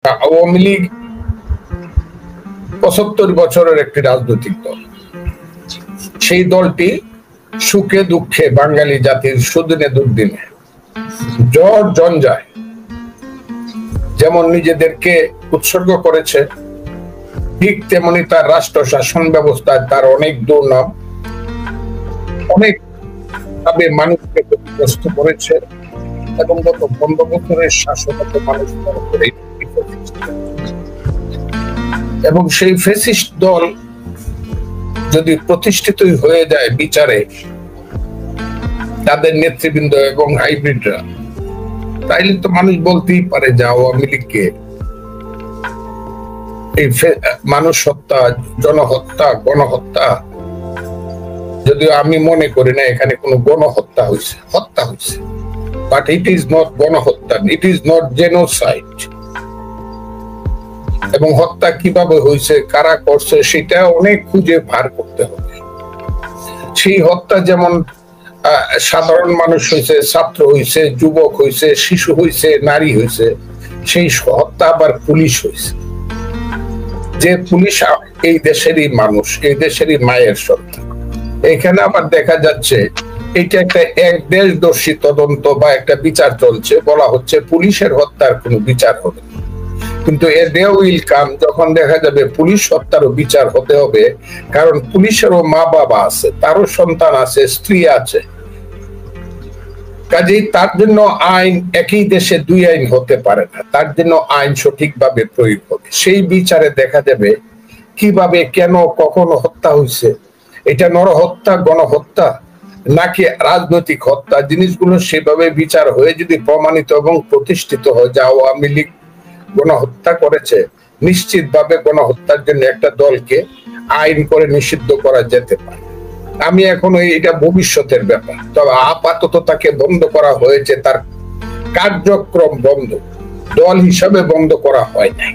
আওয়ামী লীগ ৭৫ বছরের একটি রাজনৈতিক দল। সেই দলটি সুখে দুঃখে বাঙালি জাতির সুদিনে দুর্দিনে জ্বর জঞ্জায় যেমন নিজেদেরকে উৎসর্গ করেছে, ঠিক তেমনি তার রাষ্ট্র শাসন ব্যবস্থায় তার অনেক দুর্নাম, অনেক ভাবে মানুষকে ক্ষতিগ্রস্ত করেছে এবং গত ১৫ বছরের শাসনত মানুষ মনে করে এবং সেই ফ্যাসিস্ট দল যদি প্রতিষ্ঠিতই হয়ে যায় বিচারে তাদের নেতৃবৃন্দ এবং হাইব্রিডরা, তাইলে তো মানুষ বলতেই পারে যে আওয়ামী লীগকে এই মানুষ হত্যা, জনহত্যা, গণহত্যা, যদিও আমি মনে করি না এখানে কোনো গণহত্যা হয়েছে, হত্যা হয়েছে, বাট ইট ইজ নট গণহত্যা, ইট ইজ নট জেনোসাইড। এবং হত্যা কিভাবে হয়েছে, কারা করছে, সেটা অনেক খুঁজে ভার করতে হবে। সেই হত্যা যেমন সাধারণ মানুষ হয়েছে, ছাত্র হয়েছে, যুবক হয়েছে, শিশু হয়েছে, নারী হয়েছে, সেই হত্যা আবার পুলিশ হয়েছে। যে পুলিশ এই দেশেরই মানুষ, এই দেশেরই মায়ের সন্তান। এখানে আবার দেখা যাচ্ছে এটা একটা এক দেশদর্শী তদন্ত বা একটা বিচার চলছে, বলা হচ্ছে পুলিশের হত্যার কোনো বিচার হবে, কিন্তু এ ডে উইল কাম যখন দেখা যাবে পুলিশ হত্যারও বিচার হতে হবে, কারণ পুলিশেরও মা বাবা আছে, তারও সন্তান আছে, স্ত্রী আছে। কাজেই তার জন্য আইন একই দেশে দুই আইন হতে পারে না, তার জন্য আইন সঠিকভাবে প্রয়োগ হবে। সেই বিচারে দেখা যাবে কিভাবে, কেন, কখন হত্যা হয়েছে, এটা নরহত্যা, গণহত্যা নাকি রাজনৈতিক হত্যা, জিনিসগুলো সেভাবে বিচার হয়ে যদি প্রমাণিত এবং প্রতিষ্ঠিত হয় যে আওয়ামী লীগ গণহত্যা করেছে, নিশ্চিতভাবে গণহত্যার জন্য একটা দলকে আইন করে নিষিদ্ধ করা যেতে পারে। আমি এখন এটা ভবিষ্যতের ব্যাপার, তবে আপাতত তাকে বন্ধ করা হয়েছে, তার কার্যক্রম বন্ধ, দল হিসাবে বন্ধ করা হয় নাই।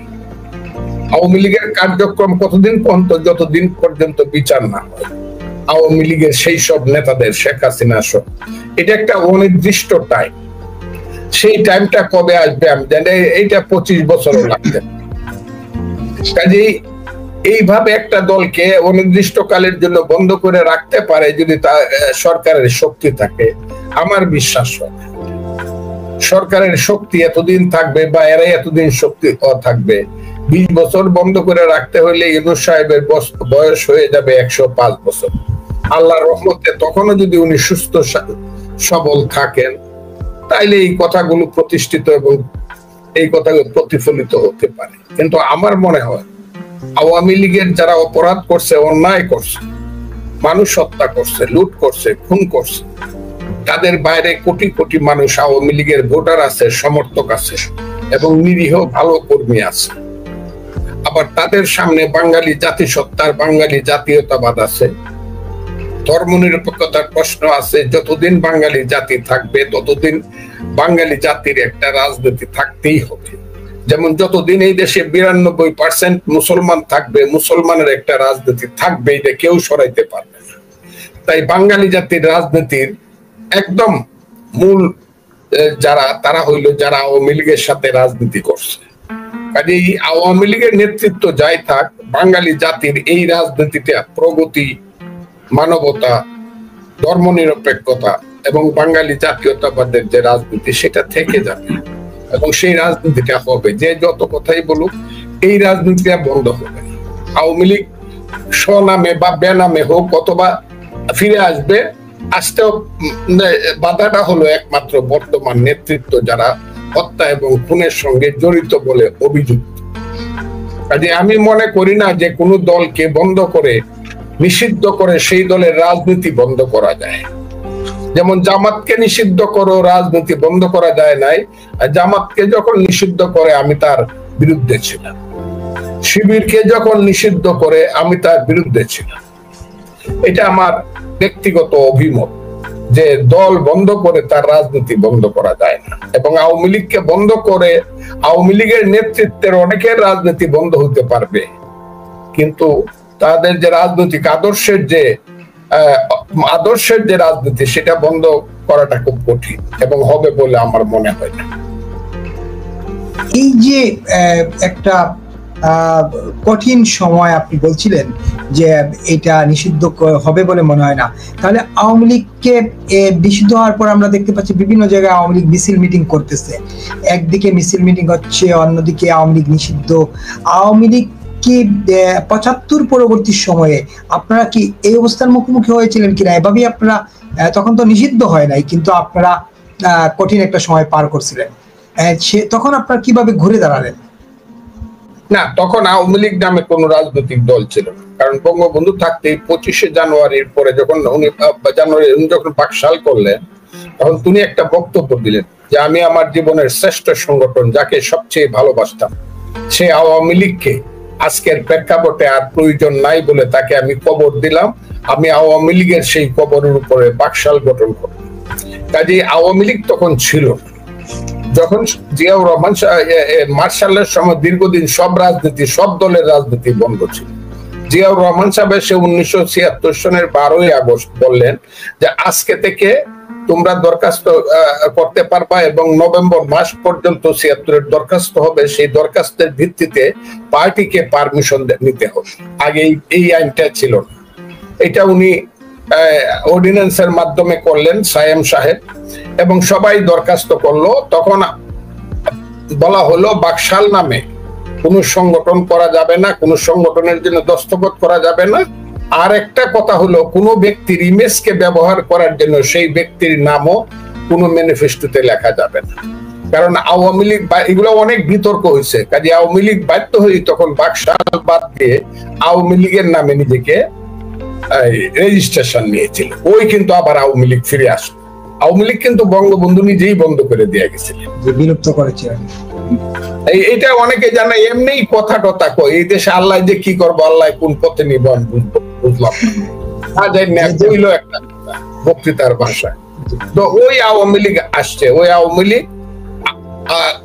আওয়ামী লীগের কার্যক্রম কতদিন পর্যন্ত, যতদিন পর্যন্ত বিচার না হয় আওয়ামী লীগের সেই সব নেতাদের, শেখ হাসিনা সহ, এটা একটা অনির্দিষ্ট টাইম। সেই টাইমটা কবে আসবে আমি জানি, এইটা 25 বছরও লাগবে। কাজেই এইভাবে একটা দলকে অনির্দিষ্টকালের জন্য বন্ধ করে রাখতে পারে যদি তা সরকারের শক্তি থাকে, আমার বিশ্বাস হয় সরকারের শক্তি এতদিন থাকবে বা এরা এতদিন শক্তি থাকবে। 20 বছর বন্ধ করে রাখতে হলে ইউনূস সাহেবের বয়স হয়ে যাবে 105 বছর। আল্লাহর রহমতে তখনও যদি উনি সুস্থ সবল থাকেন, তাইলে এই কথাগুলো প্রতিষ্ঠিত এবং এই কথাগুলো প্রতিফলিত হতে পারে। কিন্তু আমার মনে হয় আওয়ামী লীগের যারা অপরাধ করছে, অন্যায় করছে, মানুষ হত্যা করছে, লুট করছে, খুন করছে, তাদের বাইরে কোটি কোটি মানুষ আওয়ামী লীগের ভোটার আছে, সমর্থক আছে এবং নিরীহ ভালো কর্মী আছে। আবার তাদের সামনে বাঙালি জাতিসত্তার, বাঙালি জাতীয়তাবাদ আছে, ধর্মনিরপেক্ষতার প্রশ্ন আছে। যতদিন বাঙালি জাতি থাকবে ততদিন বাঙালি জাতির একটা রাজনীতি থাকতেই হবে। যেমন যতদিন এই দেশে 92% মুসলমান থাকবে, মুসলমানের একটা রাজনীতি থাকবে, এটা কেউ সরাইতে পারবে না। তাই বাঙালি জাতির রাজনীতির একদম মূল যারা, তারা হইল যারা আওয়ামী লীগের সাথে রাজনীতি করছে। কাজেই আওয়ামী লীগের নেতৃত্ব যাই থাক, বাঙালি জাতির এই রাজনীতিটা প্রগতি, মানবতা, ধর্মনিরপেক্ষতা এবং বাঙালি জাতীয়তাবাদের যে রাজনীতি, সেটা থেকে যাবে এবং সেই রাজনীতিটা হবে। যে যত কথাই বলুক, এই রাজনীতিটা বন্ধ হবে। আওয়ামী লীগ স্বনামে বা বেনামে হোক অথবা ফিরে আসবে, আসতেও বাধাটা হলো একমাত্র বর্তমান নেতৃত্ব যারা হত্যা এবং খুনের সঙ্গে জড়িত বলে অভিযুক্ত। কাজে আমি মনে করি না যে কোনো দলকে বন্ধ করে, নিষিদ্ধ করে সেই দলের রাজনীতি বন্ধ করা যায়। যেমন জামাতকে নিষিদ্ধ করো, রাজনীতি বন্ধ করা যায় নাই। জামাতকে যখন নিষিদ্ধ করে আমি তার বিরুদ্ধে ছিলাম, শিবিরকে যখন নিষিদ্ধ করে আমি তার বিরুদ্ধে ছিলাম। এটা আমার ব্যক্তিগত অভিমত যে দল বন্ধ করে তার রাজনীতি বন্ধ করা যায় না। এবং আওয়ামী লীগকে বন্ধ করে আওয়ামী লীগের নেতৃত্বের অনেকের রাজনীতি বন্ধ হতে পারবে, কিন্তু তাদের যে রাজনৈতিক আদর্শের যে রাজনীতি, সেটা বন্ধ করাটা খুব কঠিন এবং হবে বলে আমার মনে হয় না। এই যে একটা কঠিন সময় আপনি বলছিলেন যে এটা নিষিদ্ধ হবে বলে মনে হয় না, তাহলে আওয়ামী লীগকে নিষিদ্ধ হওয়ার পর আমরা দেখতে পাচ্ছি বিভিন্ন জায়গায় আওয়ামী লীগ মিছিল মিটিং করতেছে, একদিকে মিছিল মিটিং হচ্ছে, অন্যদিকে আওয়ামী লীগ নিষিদ্ধ। আওয়ামী লীগ কি ৭৫ পরবর্তী সময়ে আপনারা কি এই অবস্থার মুখোমুখি হয়েছিলেন কিনা? এভাবেই আপনারা, তখন তো নিষিদ্ধ হয় নাই, কিন্তু আপনারা কঠিন একটা সময় পার করছিলেন, তখন আপনারা কিভাবে ঘুরে দাঁড়ালেন? না, তখন আওয়ামী লীগ নামে কোন রাজনৈতিক দল ছিল না, কারণ বঙ্গবন্ধু থাকতেই 25শে জানুয়ারির পরে যখন উনি যখন বাকশাল করলেন, তখন তিনি একটা বক্তব্য দিলেন যে আমি আমার জীবনের শ্রেষ্ঠ সংগঠন যাকে সবচেয়ে ভালোবাসতাম সে আওয়ামী লীগকে আজকের প্রেক্ষাপটে আর প্রয়োজন নাই বলে তাকে আমি কবর দিলাম। আমি আওয়ামী লীগের সেই কবরের উপরে বাকশাল গঠন করব। কাজে আওয়ামী লীগ তখন ছিল। যখন জিয়াউর রহমান মার্শালের সময় দীর্ঘদিন সব রাজনীতি, সব দলের রাজনীতি বন্ধ ছিল। জিয়াউর রহমান সাহেব সে 1976 সনের 12ই আগস্ট বললেন যে আজকে থেকে তোমরা দরখাস্ত করতে পারবা এবং নভেম্বর মাস পর্যন্ত 76-এর দরখাস্ত হবে, সেই দরখাস্তের ভিত্তিতে পার্টিকে পারমিশন নিতে হবে। আগে এই আইনটা ছিল না, এটা উনি অর্ডিন্যান্সের মাধ্যমে করলেন সায়েম সাহেব, এবং সবাই দরখাস্ত করলো। তখন বলা হলো বাকশাল নামে কোনো সংগঠন করা যাবে না, কোনো সংগঠনের জন্য দস্তখত করা যাবে না। আর একটা কথা হলো কোনো ব্যক্তির ইমেজকে ব্যবহার করার জন্য সেই ব্যক্তির নামও কোনো ম্যানিফেস্টোতে লেখা যাবে না, কারণ আওয়ামী লীগ এগুলো অনেক বিতর্ক হয়েছে। কাজে আওয়ামী লীগ বাধ্য হয়ে তখন বাকশাল বাদ দিয়ে আওয়ামী লীগের নামে নিজেকে রেজিস্ট্রেশন নিয়েছিল। ওই কিন্তু আবার আওয়ামী লীগ ফিরে আসলো। আওয়ামী লীগ কিন্তু বঙ্গবন্ধু নিজেই বন্ধ করে দিয়ে গেছিলেন, বিলুপ্ত করেছিলেন। এটা অনেকে জানে, এমনি কথা টথা কয় এই দেশে আল্লাহ যে কি করবো, আল্লাহ কোন পথে নিবন বুঝলাম না, একটা বক্তৃতার ভাষায়। তো ওই আওয়ামী লীগ আসছে, ওই আওয়ামী লীগ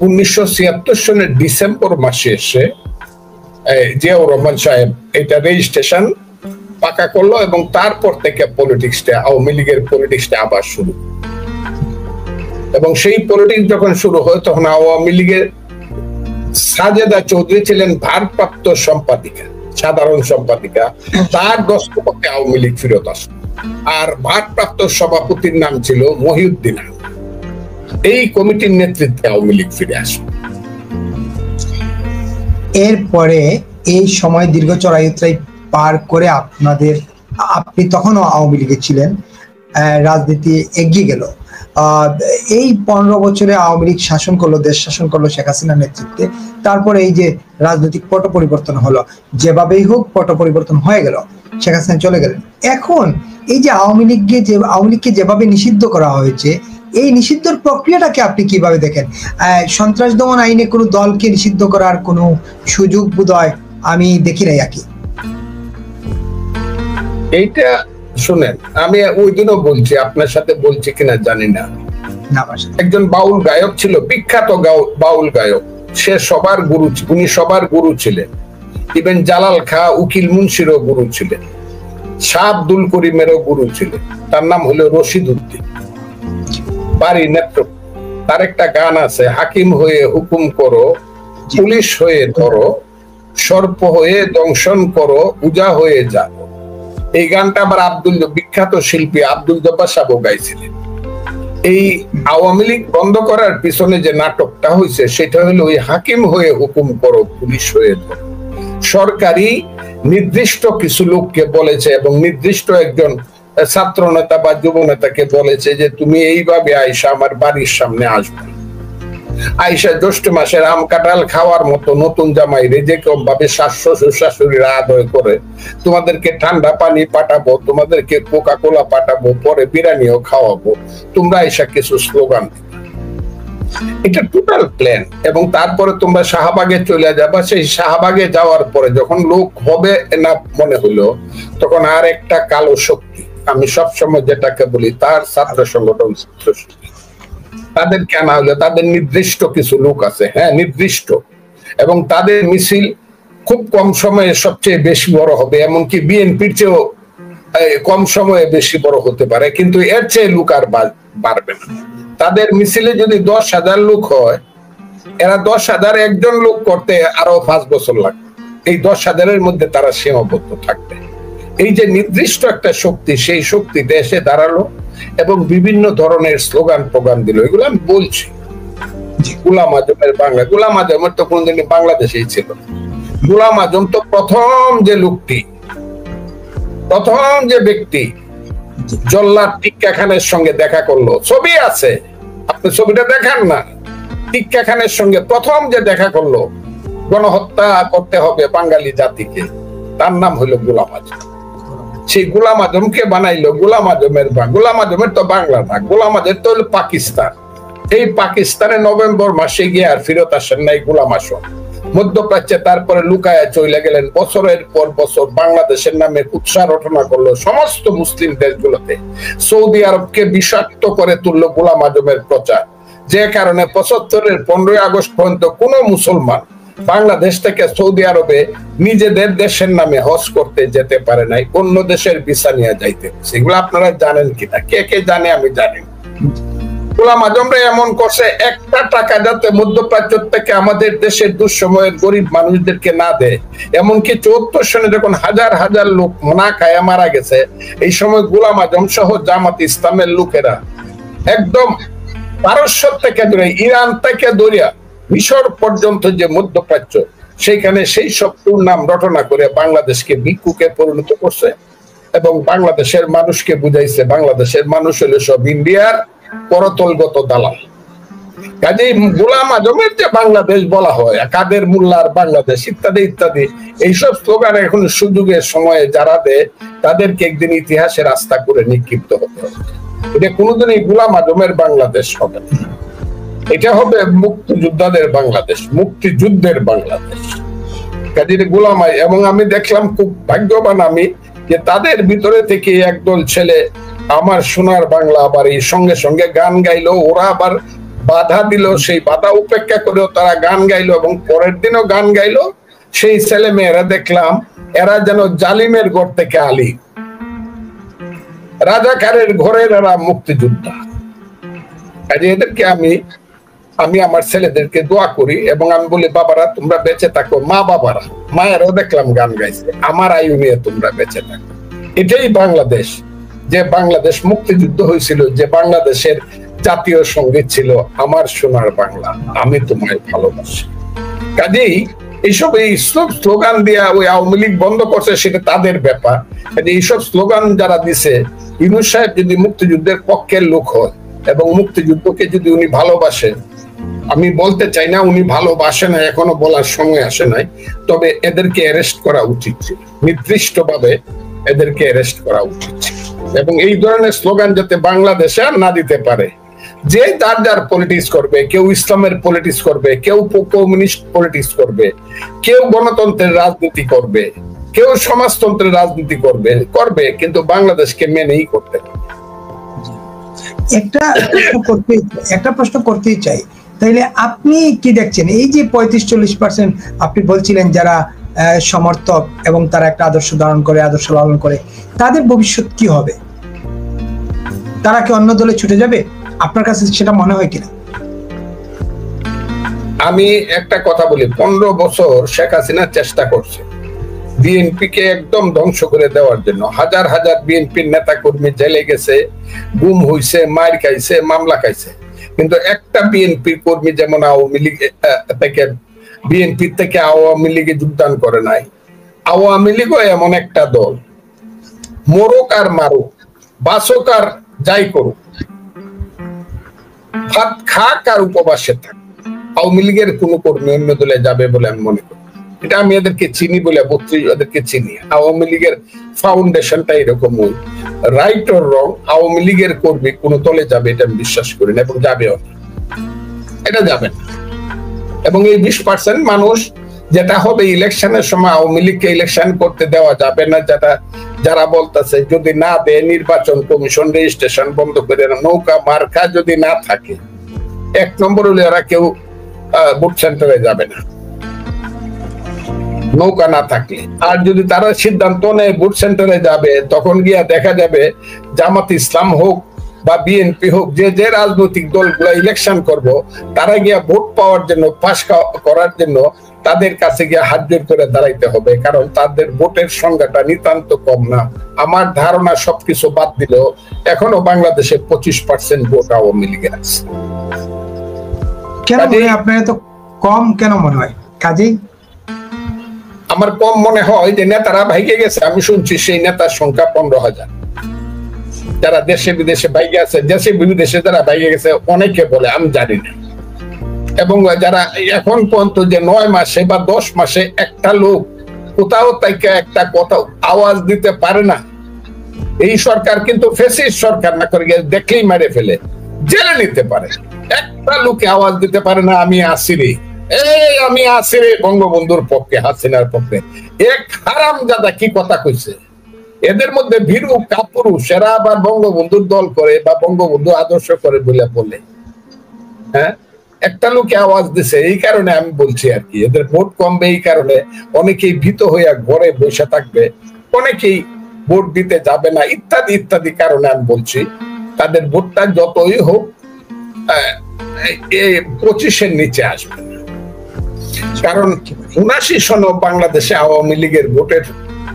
1976 সনের ডিসেম্বর মাসে এসে জিয়াউর রহমান সাহেব এটা রেজিস্ট্রেশন পাকা করলো, এবং তারপর থেকে পলিটিক্সটা, আওয়ামী লীগের পলিটিক্সটা আবার শুরু। এবং সেই পলিটিক্স যখন শুরু হয় তখন আওয়ামী লীগের সাজেদা চৌধুরী ছিলেন ভারপ্রাপ্ত সম্পাদিকা, সাধারণ সম্পাদিকা। তার দস্তখতে আওয়ামী লীগ ফেরত আসলো, আর ভারপ্রাপ্ত সভাপতির নাম ছিল মহিউদ্দিন। এই কমিটির নেতৃত্বে আওয়ামী লীগ ফিরে আসলো। এরপরে এই সময় দীর্ঘ চড়াই পার করে আপনি তখনও আওয়ামী লীগে ছিলেন, রাজনীতি এগিয়ে গেল। এই 15 বছরে আওয়ামী লীগ শাসন করলো, দেশ শাসন করলো শেখ হাসিনার নেতৃত্বে। তারপরে এই যে রাজনৈতিক পট পরিবর্তন হলো, যেভাবেই হোক পট পরিবর্তন হয়ে গেল, শেখ হাসিনা চলে গেলেন। এখন এই যে আওয়ামী লীগকে যেভাবে নিষিদ্ধ করা হয়েছে, এই নিষিদ্ধর প্রক্রিয়াটাকে আপনি কিভাবে দেখেন? সন্ত্রাস দমন আইনে কোনো দলকে নিষিদ্ধ করার কোনো সুযোগ বোধহয় আমি দেখি নাই। কি এইটা শুনেন, আমি ওই দিনও বলছি, আপনার সাথে বলছি কিনা জানি না, একজন বাউল গায়ক ছিল, বিখ্যাত বাউল গায়ক, সে সবার গুরু, উনি সবার গুরু ছিলেন। ইভেন জালাল খাঁ, উকিল মুন্সিরও গুরু ছিলেন, শাহ আব্দুল করিমেরও গুরু ছিলেন। তার নাম হলো রশিদ উদ্দিন, বাড়ি নেত্রকোনা। তার একটা গান আছে, হাকিম হয়ে হুকুম করো, পুলিশ হয়ে ধরো, সর্প হয়ে দংশন করো, উজা হয়ে যাও। এই গানটা আবার বিখ্যাত শিল্পী আব্দুল জব্বার সাহেব গাইছিলেন। এই আওয়ামী লীগ বন্ধ করার পিছনে যে নাটকটা হয়েছে সেটা হলো ওই হাকিম হয়ে হুকুম করো, পুলিশ হয়ে ধরো। সরকারি নির্দিষ্ট কিছু লোককে বলেছে, এবং নির্দিষ্ট একজন ছাত্র নেতা বা যুব নেতাকে বলেছে যে তুমি এইভাবে আইসা আমার বাড়ির সামনে আসবে, আইসা জ্যৈষ্ঠ মাসের আম কাঁঠাল খাওয়ার মতো নতুন জামাই যেরকম ভাবে শ্বশুর শাশুড়িরা আদয় করে, তোমাদেরকে ঠান্ডা পানি পাঠাবো, তোমাদেরকে কোকা কোলা পাঠাবো, পরে বিরিয়ানিও খাওয়াবো, তোমরা আইসা কিছু স্লোগান দিবে। এটা টোটাল প্ল্যান। এবং তারপরে তোমরা শাহবাগে চলে যাবা। সেই শাহবাগে যাওয়ার পরে যখন লোক হবে না মনে হলো, তখন আর একটা কালো শক্তি, আমি সবসময় যেটাকে বলি তার ছাত্র সংগঠন, তাদের কেন হলো, তাদের নির্দিষ্ট কিছু লোক আছে, হ্যাঁ নির্দিষ্ট, এবং তাদের মিছিল খুব কম সময়ে সবচেয়ে বেশি বড় হবে, এমনকি বিএনপির চেয়েও কম সময়ে বেশি বড় হতে পারে, কিন্তু এর চেয়ে লোক আর বাড়বে না। তাদের মিছিলে যদি 10,000 লোক হয়, এরা 10,000 একজন লোক করতে আরো 5 বছর লাগবে। এই 10,000-এর মধ্যে তারা সীমাবদ্ধ থাকবে। এই যে নির্দিষ্ট একটা শক্তি, সেই শক্তিতে এসে দাঁড়ালো এবং বিভিন্ন ধরনের স্লোগান প্রোগ্রাম দিল। এগুলো আমি বলছি। গোলাম আজমের বাংলা, গোলাম আজমের তো কোনদিন বাংলাদেশেই ছিল। গোলাম আজম তো প্রথম যে লোকটি, প্রথম যে ব্যক্তি জল্লাদ টিক্কা খানের সঙ্গে দেখা করলো, ছবি আছে, আপনি ছবিটা দেখান না। টিক্কা খানের সঙ্গে প্রথম যে দেখা করলো, গণহত্যা করতে হবে বাঙালি জাতিকে, তার নাম হলো গোলাম আজম। সেই গোলাম আজমকে বানাইলো গোলাম আজমের গোলাম আজমের তো বাংলা না, গোলাম আজম তো হলো পাকিস্তান। এই পাকিস্তানে নভেম্বর মাসে গিয়ে আর ফেরত আসেন নাই গোলাম আজম। মধ্যপ্রাচ্যে তারপরে লুকায়া চলে গেলেন। বছরের পর বছর বাংলাদেশের নামে কুৎসা রটনা করলো সমস্ত মুসলিম দেশগুলোতে। সৌদি আরবকে বিষাক্ত করে তুললো গোলাম আজমের প্রচার, যে কারণে 75-এর 15ই আগস্ট পর্যন্ত কোন মুসলমান বাংলাদেশ থেকে সৌদি আরবে নিজেদের দেশের নামে হজ করতে যেতে পারে নাই, অন্য দেশের ভিসা নিয়ে যাইতে। সেগুলো আপনারা জানেন কিনা, কে কে জানে আমি জানি। গোলাম আজমরা এমন করছে, একটা টাকা যাতে মধ্যপ্রাচ্য থেকে আমাদের দেশের দুঃসময়ের গরিব মানুষদেরকে না দেয়। এমনকি 74 সনে যখন হাজার হাজার লোক না খায় মারা গেছে, এই সময় গোলাম আজম সহ জামাত ইসলামের লোকেরা একদম পারস্য থেকে ধরে, ইরান থেকে ধরিয়া মিশর পর্যন্ত যে মধ্যপ্রাচ্য, সেখানে সেই সব নাম রটনা করে বাংলাদেশকে ভিক্ষুকে পরিণত করছে এবং বাংলাদেশের মানুষকে বুঝাইছে বাংলাদেশের মানুষ হলো সব ইন্ডিয়ার করতলগত দালাল। কাজেই গোলাম আজমের যে বাংলাদেশ বলা হয়, কাদের মোল্লার বাংলাদেশ ইত্যাদি ইত্যাদি, এইসব স্লোগান এখন সুযোগের সময়ে যারা দেয় তাদেরকে একদিন ইতিহাসের রাস্তা করে নিক্ষিপ্ত হতে হবে। এটা কোনোদিনই গোলাম আজমের বাংলাদেশ হবে না, এটা হবে মুক্তিযোদ্ধাদের বাংলাদেশ, মুক্তিযুদ্ধের বাংলাদেশ। কাজেই গোলাম, এবং আমি দেখলাম খুব ভাগ্যবান আমি যে তাদের ভিতরে থেকে একদল ছেলে আমার সোনার বাংলা আবার এই সঙ্গে সঙ্গে গান গাইলো। ওরা আবার বাধা দিল, সেই বাধা উপেক্ষা করেও তারা গান গাইলো এবং পরের দিনও গান গাইলো। সেই ছেলে মেয়েরা দেখলাম এরা যেন জালিমের ঘর থেকে আলী, রাজাকারের ঘরের এরা মুক্তিযোদ্ধা। কাজে এদেরকে আমি আমার ছেলেদেরকে দোয়া করি এবং আমি বলি, বাবারা তোমরা বেঁচে থাকো, মা বাবারা, মায়েরাও দেখলাম গান গাইছে, আমার আয়ু নিয়ে তোমরা বেঁচে থাকো। এটাই বাংলাদেশ, যে বাংলাদেশ মুক্তিযুদ্ধ হয়েছিল, যে বাংলাদেশের জাতীয় সঙ্গীত ছিল আমার সোনার বাংলা, আমি তোমায় ভালোবাসি। কাজেই এইসব স্লোগান দিয়া ওই আওয়ামী লীগ বন্ধ করছে, সেটা তাদের ব্যাপার। এইসব স্লোগান যারা দিছে, ইউনূস সাহেব যদি মুক্তিযুদ্ধের পক্ষের লোক হয় এবং মুক্তিযুদ্ধকে যদি উনি ভালোবাসেন, আমি বলতে চাই না উনি ভালোবাসে না, এখনো বলার সময় আসে নাই, তবে এদেরকে অ্যারেস্ট করা উচিত ছিল, নির্দিষ্টভাবে এদেরকে অ্যারেস্ট করা উচিত ছিল। এবং এই ধরনের স্লোগান যাতে বাংলাদেশে আর না দিতে পারে। যে যার যার পলিটিক্স করবে, কেউ ইসলামের পলিটিক্স করবে, কেউ কমিউনিস্ট পলিটিক্স করবে, কেউ গণতন্ত্রের রাজনীতি করবে, কেউ সমাজতন্ত্রের রাজনীতি করবে, কিন্তু বাংলাদেশকে মেনেই করতে হবে। একটা প্রশ্ন করতেই চাই, তাইলে আপনি কি দেখছেন এই যে 35-40% আপনি বলছিলেন যারা সমর্থক এবং তারা একটা আদর্শ ধারণ করে, আদর্শ লালন করে, তাদের ভবিষ্যৎ কি হবে? তারা কি অন্য দলে ছুটে যাবে? আপনার কাছে সেটা মনে হয় কিনা? আমি একটা কথা বলি, 15 বছর শেখ হাসিনা চেষ্টা করছে বিএনপি কে একদম ধ্বংস করে দেওয়ার জন্য। হাজার হাজার বিএনপির নেতা কর্মী জেলে গেছে, গুম হইছে, মার খাইছে, মামলা খাইছে, কিন্তু একটা বিএনপি কর্মী যেমন আওয়ামী লীগ থেকে বিএনপি থেকে আওয়ামী লীগে যোগদান করে নাই। আওয়ামী লীগও এমন একটা দল, মরুক আর মারুক, বাসক আর যাই করুক, ভাত খাক আর উপবাসে থাক, আওয়ামী লীগের কোন কর্মী অন্য দলে যাবে বলে আমি মনে করি। এটা আমি এদেরকে চিনি বলে, এদেরকে চিনি। আওয়ামী লীগের ফাউন্ডেশনটা এরকম, রাইট অর রং, আওয়ামী লীগের কর্মী কোন দলে যাবে এটা আমি বিশ্বাস করি না, এবং যাবেও না, এটা যাবে না। এবং এই 20% মানুষ যেটা হবে ইলেকশনের সময়, আওয়ামী লীগকে ইলেকশন করতে দেওয়া যাবে না, যেটা যারা বলতেছে যদি না দেয় নির্বাচন কমিশন রেজিস্ট্রেশন বন্ধ করে, নৌকা মার্কা যদি না থাকে, 1 নম্বর হলে ওরা কেউ ভোট সেন্টারে যাবে না নৌকা না থাকলে। আর যদি তারা সিদ্ধান্ত নেয় ভোট সেন্টারে যাবে, তখন গিয়া দেখা যাবে জামাত ইসলাম হোক বা বিএনপি হোক, যে যে রাজনৈতিক দলগুলো ইলেকশন করব, তারা গিয়া ভোট পাওয়ার জন্য, পাস করার জন্য তাদের কাছে গিয়ে হাত জোর করে দাঁড়াইতে হবে, কারণ তাদের ভোটের সংখ্যাটা নিতান্ত কম না। আমার ধারণা সবকিছু বাদ দিল এখনো বাংলাদেশে 25% ভোট আওয়ামী লীগের আছে। কেন আপনার এত কম কেন মনে হয়? কাজেই আমার কম মনে হয় যে নেতারা ভাইগে গেছে। আমি শুনছি সেই নেতার সংখ্যা 15,000, যারা দেশে বিদেশে ভাইগে আছে। দেশে বিদেশে যারা ভাইগে গেছে অনেকে বলে, আমি জানি না। এবং যারা এখন পর্যন্ত যে 9 মাসে বা 10 মাসে একটা লোক কোথাও থেকে একটা কথা আওয়াজ দিতে পারে না, এই সরকার কিন্তু ফ্যাসিস্ট সরকার না, করে দেখলেই মেরে ফেলে, জেলে নিতে পারে। একটা লোকে আওয়াজ দিতে পারে না আমি আসি রে, আমি আসি রে বঙ্গবন্ধুর পক্ষে, হাসিনার পক্ষে। এক হারামজাদা কি কথা কইছে। এদের মধ্যে ভীরু কাপুরুষ, এরা আবার বঙ্গবন্ধুর দল করে বা বঙ্গবন্ধু আদর্শ করে বলে। হ্যাঁ, একটা লোকে আওয়াজ দিছে, এই কারণে আমি বলছি আর কি, এদের ভোট কমবে এই কারণে। অনেকেই ভীত হইয়া ঘরে বসে থাকবে, অনেকেই ভোট দিতে যাবে না, ইত্যাদি ইত্যাদি কারণে আমি বলছি তাদের ভোটটা যতই হোক 25-এর নিচে আসবে। কারণ 79 সনে বাংলাদেশে আওয়ামী লীগের ভোটের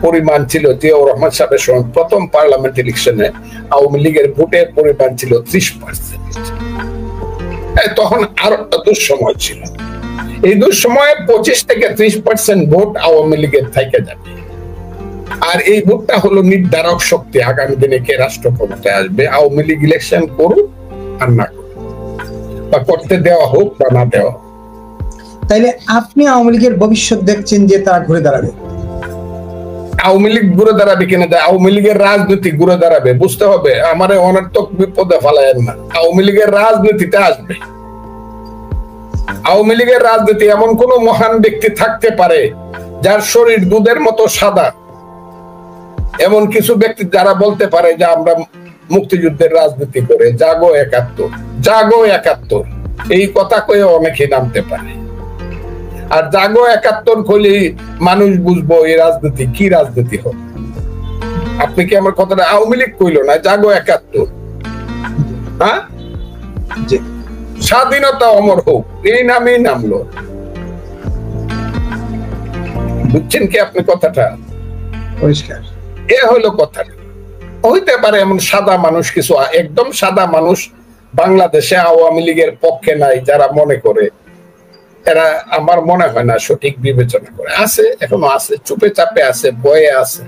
পরিমাণ ছিল, জিয়াউর রহমান সাহেবের সময় প্রথম পার্লামেন্ট ইলেকশনে আওয়ামী লীগের ভোটের পরিমাণ ছিল 30%। তখন আর দুঃসময় ছিল। এই দুঃসময়ে 25 থেকে 30% ভোট আওয়ামী লীগের থেকে যাবে। আর এই ভোটটা হলো নির্ধারক শক্তি আগামী দিনে কে রাষ্ট্র ক্ষমতায় আসবে। আওয়ামী লীগ ইলেকশন করুক আর না করুক, বা করতে দেওয়া হোক বা না দেওয়া হোক। তাইলে আপনি আওয়ামী লীগের ভবিষ্যৎ দেখছেন যে তারা ঘুরে দাঁড়াবে? আওয়ামী লীগ ঘুরে দাঁড়াবে কিনা, আওয়ামী লীগের রাজনীতি ঘুরে দাঁড়াবে, বুঝতে হবে। আমার অনর্থক বিপদে ফেলায়েন না। আওয়ামী লীগের রাজনীতিতে আসবে। আওয়ামী লীগের রাজনীতি এমন কোন মহান ব্যক্তি থাকতে পারে যার শরীর দুধের মতো সাদা, এমন কিছু ব্যক্তি যারা বলতে পারে যে আমরা মুক্তিযুদ্ধের রাজনীতি করে জাগো 71, জাগো 71 এই কথা কয়ে অনেকে নামতে পারে। আর জাগো 71 কইলেই মানুষ বুঝবো এই রাজনীতি কি রাজনীতি হবে। আপনি কি আমার কথাটা, আওয়ামী লীগ কইলো না, জাগো 71। হ্যাঁ, স্বাধীনতা অমর হোক এই নামেই নামলো। বুঝছেন কি আপনি কথাটা? পরিষ্কার। এ হলো কথা। হইতে পারে এমন সাদা মানুষ, কিছু একদম সাদা মানুষ বাংলাদেশে আওয়ামী লীগের পক্ষে নাই, যারা মনে করে, এরা আমার মনে হয় না সঠিক বিবেচনা করে। আছে, এখনো আছে, চুপে চাপে আছে, ভয়ে আছে,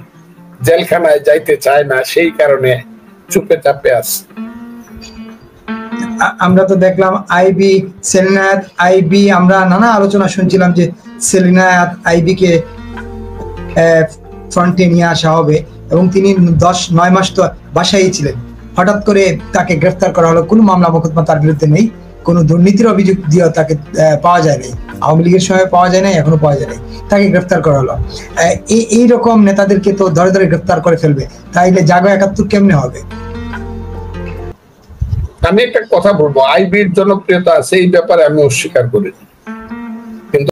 জেলখানায় যাইতে চায় না, সেই কারণে চুপে চাপে আছে। আমরা তো দেখলাম আইবি, সেলিনায়াত আইবি, আমরা নানা আলোচনা শুনছিলাম যে সেলিনায়াত আইবি কে ফ্রন্টে নিয়ে আসা হবে, এবং তিনি 9 মাস তো বাসায় ছিলেন। হঠাৎ করে তাকে গ্রেফতার করা হলো। কোনো মামলা মোকদ্দমা তার বিরুদ্ধে নেই, কোনো দুর্নীতির অভিযোগ দিয়েও তাকে পাওয়া যায় নাই। আওয়ামী লীগের সময় পাওয়া যায় নাই, এখনো পাওয়া যায় নাই, তাকে গ্রেফতার করা হলো। এইরকম নেতাদেরকে তো ধরে ধরে গ্রেফতার করে ফেলবে, তাইলে জাগো 71 কেমনে হবে? আমি একটা কথা বলবো, আইবির জনপ্রিয়তা আছে, এই ব্যাপারে আমি অস্বীকার করি।